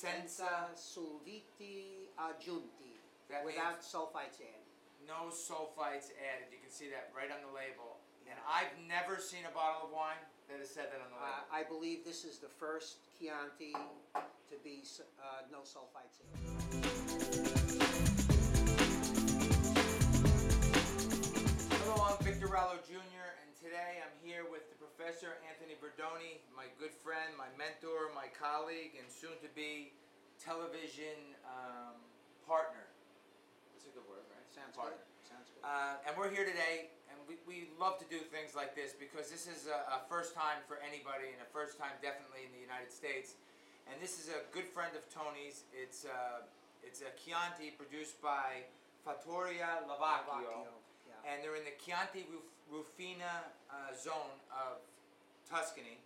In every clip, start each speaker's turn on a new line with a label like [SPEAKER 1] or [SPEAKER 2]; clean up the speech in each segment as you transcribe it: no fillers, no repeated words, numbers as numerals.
[SPEAKER 1] senza sulfiti aggiunti, without sulfites added.
[SPEAKER 2] No sulfites added. You can see that right on the label. And I've never seen a bottle of wine that has said that on the label.
[SPEAKER 1] I believe this is the first Chianti to be no sulfites added.
[SPEAKER 2] Hello, I'm Victor Rallo Jr. and today I'm here with the Professor Anthony Bordoni, my good friend, my mentor, my colleague, and soon-to-be television partner. That's a good word, right?
[SPEAKER 1] Sounds
[SPEAKER 2] partner.
[SPEAKER 1] good. Sounds good.
[SPEAKER 2] And we're here today, and we love to do things like this because this is a first time for anybody, and a first time definitely in the United States. And this is a good friend of Tony's. It's a Chianti produced by Fattoria Lavacchio.
[SPEAKER 1] Yeah.
[SPEAKER 2] And they're in the Chianti Rufina zone of Tuscany,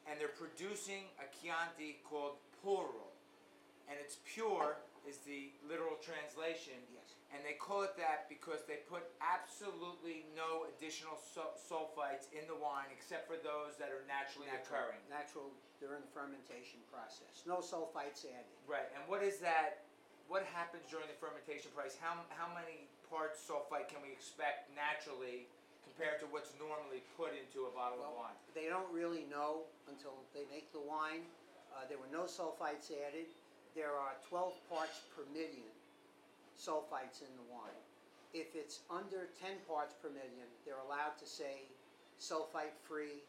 [SPEAKER 2] and they're producing a Chianti called Puro, and it's pure is the literal translation.
[SPEAKER 1] Yes.
[SPEAKER 2] And they call it that because they put absolutely no additional sulfites in the wine except for those that are naturally occurring.
[SPEAKER 1] Natural during the fermentation process. No sulfites added.
[SPEAKER 2] Right. And what is that? What happens during the fermentation process? How many parts sulfite can we expect naturally compared to what's normally put into a bottle of wine?
[SPEAKER 1] They don't really know until they make the wine. There were no sulfites added. There are 12 parts per million sulfites in the wine. If it's under 10 parts per million, they're allowed to say sulfite-free,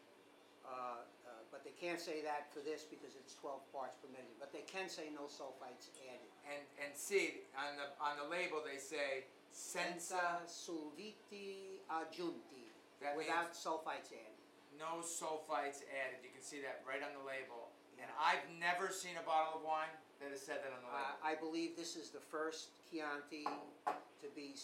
[SPEAKER 1] but they can't say that for this because it's 12 parts per million. But they can say no sulfites added.
[SPEAKER 2] And see, on the label they say senza
[SPEAKER 1] sulfiti aggiunti,
[SPEAKER 2] That
[SPEAKER 1] without
[SPEAKER 2] means
[SPEAKER 1] sulfites added.
[SPEAKER 2] no sulfites added. You can see that right on the label. And I've never seen a bottle of wine that has said that on the label.
[SPEAKER 1] I believe this is the first Chianti to be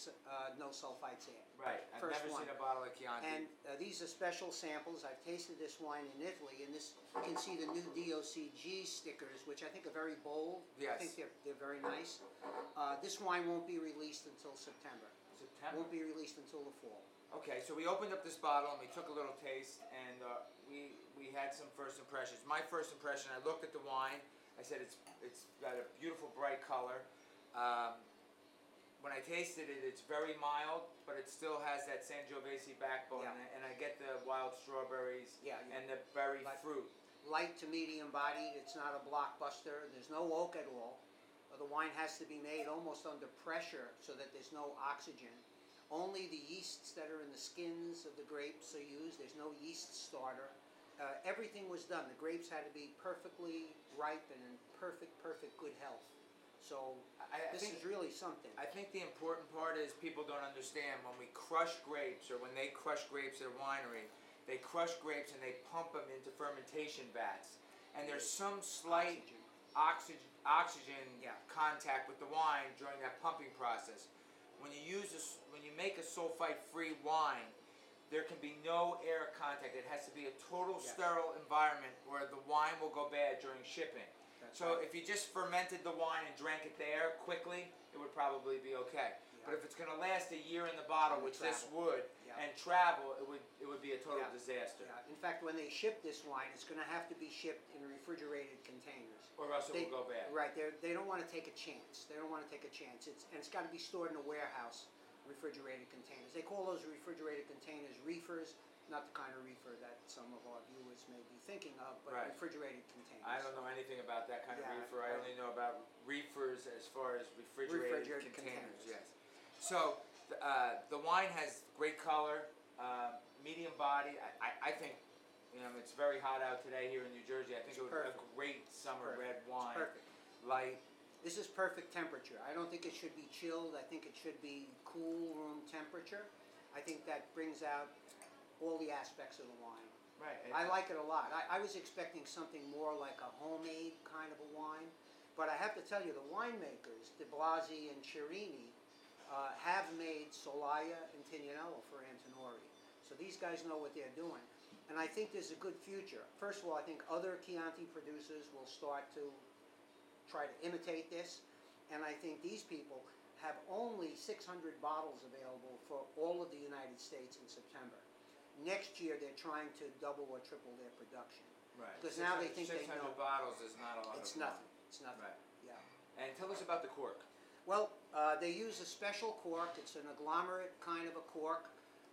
[SPEAKER 1] no sulfites added.
[SPEAKER 2] Right. I've
[SPEAKER 1] First
[SPEAKER 2] never
[SPEAKER 1] one.
[SPEAKER 2] seen a bottle of Chianti.
[SPEAKER 1] And these are special samples. I've tasted this wine in Italy, and this you can see the new DOCG stickers, which I think are very bold.
[SPEAKER 2] Yes.
[SPEAKER 1] I think they're very nice. This wine won't be released until September.
[SPEAKER 2] September?
[SPEAKER 1] Won't be released until the fall.
[SPEAKER 2] Okay, so we opened up this bottle and we took a little taste, and we had some first impressions. My first impression, I looked at the wine. I said it's got a beautiful bright color. When I tasted it, it's very mild, but it still has that Sangiovese backbone,
[SPEAKER 1] Yeah.
[SPEAKER 2] and I get the wild strawberries and the berry fruit.
[SPEAKER 1] Light to medium bodied. It's not a blockbuster. There's no oak at all. The wine has to be made almost under pressure so that there's no oxygen. Only the yeasts that are in the skins of the grapes are used. There's no yeast starter. Everything was done. The grapes had to be perfectly ripe and in perfect good health. So this is really something.
[SPEAKER 2] I think the important part is people don't understand when we crush grapes, or when they crush grapes at a winery, they crush grapes and they pump them into fermentation vats. And there's some slight oxygen contact with the wine during that pumping process. When you make a sulfite-free wine, there can be no air contact. It has to be a total sterile environment where the wine will go bad during shipping. So if you just fermented the wine and drank it there quickly, it would probably be okay. But if it's going to last a year in the bottle, which this would, and travel, it would be a total disaster.
[SPEAKER 1] In fact, when they ship this wine, it's going to have to be shipped in refrigerated containers.
[SPEAKER 2] Or else it will go bad.
[SPEAKER 1] Right. They don't want to take a chance. They don't want to take a chance. It's got to be stored in a warehouse, refrigerated containers. They call those refrigerated containers reefers. Not the kind of reefer that some of our viewers may be thinking of, but refrigerated containers.
[SPEAKER 2] I don't know anything about that kind of reefer. I only know about reefers as far as refrigerated containers. Yes. So the wine has great color, medium body. I think, it's very hot out today here in New Jersey. I think it would be a great summer red wine.
[SPEAKER 1] It's perfect.
[SPEAKER 2] Light.
[SPEAKER 1] This is perfect temperature. I don't think it should be chilled. I think it should be cool room temperature. I think that brings out all the aspects of the wine.
[SPEAKER 2] Right.
[SPEAKER 1] I like it a lot. I was expecting something more like a homemade kind of a wine, but I have to tell you, the winemakers, De Blasi and Chiarini, have made Solaya and Tignanello for Antinori. So these guys know what they're doing. And I think there's a good future. First of all, I think other Chianti producers will start to try to imitate this. And I think these people have only 600 bottles available for all of the United States in September. Next year, they're trying to double or triple their production.
[SPEAKER 2] Right.
[SPEAKER 1] Because now they think they know.
[SPEAKER 2] 600 bottles is not a lot.
[SPEAKER 1] It's nothing. It's nothing.
[SPEAKER 2] Right.
[SPEAKER 1] Yeah.
[SPEAKER 2] And tell us about the cork.
[SPEAKER 1] Well, they use a special cork. It's an agglomerate kind of a cork,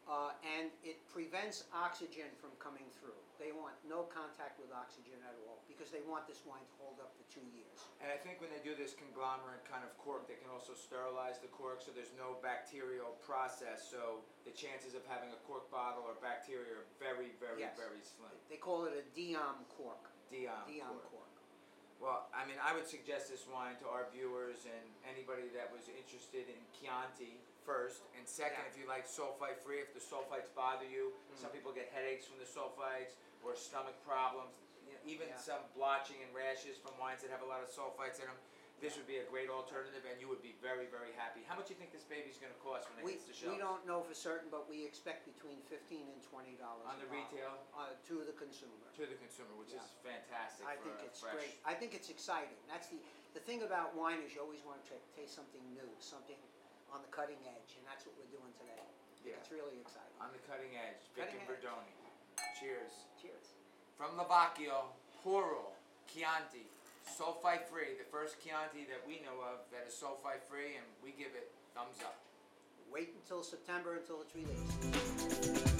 [SPEAKER 1] and it prevents oxygen from coming through. They want no contact with oxygen at all because they want this wine to hold up for 2 years.
[SPEAKER 2] And I think when they do this conglomerate kind of cork, they can also sterilize the cork so there's no bacterial process. So the chances of having a cork bottle or bacteria are very, very,
[SPEAKER 1] Yes.
[SPEAKER 2] very slim.
[SPEAKER 1] They call it a Diam cork.
[SPEAKER 2] Diam
[SPEAKER 1] Diam
[SPEAKER 2] cork.
[SPEAKER 1] cork.
[SPEAKER 2] Well, I mean, I would suggest this wine to our viewers and anybody that was interested in Chianti first, and second,
[SPEAKER 1] Yeah.
[SPEAKER 2] if you like sulfite free, if the sulfites bother you. Some people get headaches from the sulfites or stomach problems, even
[SPEAKER 1] Yeah.
[SPEAKER 2] some blotching and rashes from wines that have a lot of sulfites in them. This would be a great alternative, and you would be very, very happy. How much do you think this baby's going to cost when it hits the shelves?
[SPEAKER 1] We don't know for certain, but we expect between $15 and $20
[SPEAKER 2] On the
[SPEAKER 1] a bottle,
[SPEAKER 2] retail?
[SPEAKER 1] to the consumer.
[SPEAKER 2] To the consumer, which
[SPEAKER 1] Yeah.
[SPEAKER 2] is fantastic.
[SPEAKER 1] I
[SPEAKER 2] for
[SPEAKER 1] think
[SPEAKER 2] a
[SPEAKER 1] it's
[SPEAKER 2] fresh.
[SPEAKER 1] great. I think it's exciting. That's the thing about wine is you always want to taste something new, something on the cutting edge, and that's what we're doing today.
[SPEAKER 2] Yeah.
[SPEAKER 1] It's really exciting.
[SPEAKER 2] On the cutting edge, Victor
[SPEAKER 1] Cutting edge.
[SPEAKER 2] Verdoni. Cheers.
[SPEAKER 1] Cheers.
[SPEAKER 2] From Lavacchio Puro Chianti, sulfite free, the first Chianti that we know of that is sulfite free, and we give it thumbs up.
[SPEAKER 1] Wait until September until it's released.